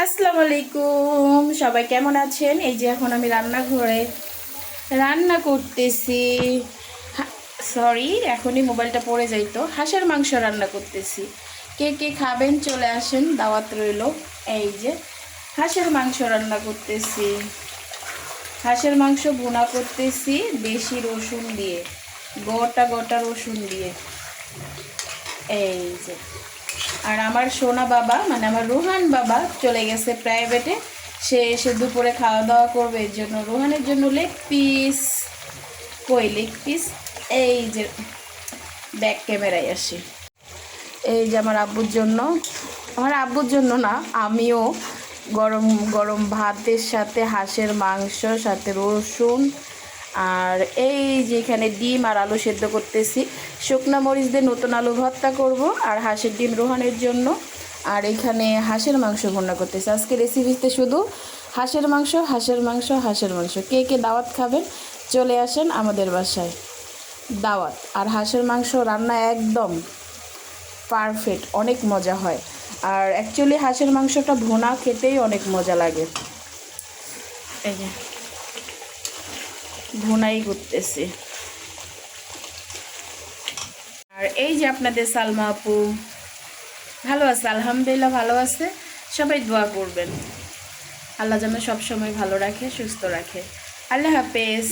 আসসালামু আলাইকুম, সবাই কেমন আছেন? এই যে এখন আমি রান্নাঘরে রান্না করতেছি। সরি, এখনই মোবাইলটা পড়ে যাইতো। হাঁসের মাংস রান্না করতেছি। কে কে খাবেন চলে আসেন, দাওয়াত রইল। এই যে হাঁসের মাংস রান্না করতেছি। হাঁসের মাংস ভুনা করতেছি দেশি রসুন দিয়ে, গোটা গোটা রসুন দিয়ে। এই যে, আর আমার সোনা বাবা মানে আমার রোহান বাবা চলে গেছে প্রাইভেটে। সে এসে দুপুরে খাওয়া দাওয়া করবে, এর জন্য রোহানের জন্য লেগ পিস। কই লেগ পিস? এই যে ব্যাক ক্যামেরায় আসি। এই যে আমার আব্বুর জন্য না, আমিও গরম গরম ভাতের সাথে হাঁসের মাংস, সাথে রসুন, আর এই যে এখানে ডিম আর আলু সেদ্ধ করতেছি। শুকনো মরিচ দিয়ে নতুন আলু ভর্তা করব, আর হাঁসের ডিম রোহানের জন্য। আর এখানে হাঁসের মাংস রান্না করতেছি। আজকে রেসিপিতে শুধু হাঁসের মাংস, হাঁসের মাংস, হাঁসের মাংস। কে কে দাওয়াত খাবেন চলে আসেন আমাদের বাসায়, দাওয়াত। আর হাঁসের মাংস রান্না একদম পারফেক্ট, অনেক মজা হয়। আর অ্যাকচুয়ালি হাঁসের মাংসটা ভুনা খেতেই অনেক মজা লাগে। এই যে ভুনাই করতেছি। আর এই যে আপনাদের সালমা আপু ভালো আছে, আলহামদুলিল্লাহ ভালো আছে। সবাই দোয়া করবেন, আল্লাহ যেন সবসময় ভালো রাখে, সুস্থ রাখে। আল্লাহ হাফেজ।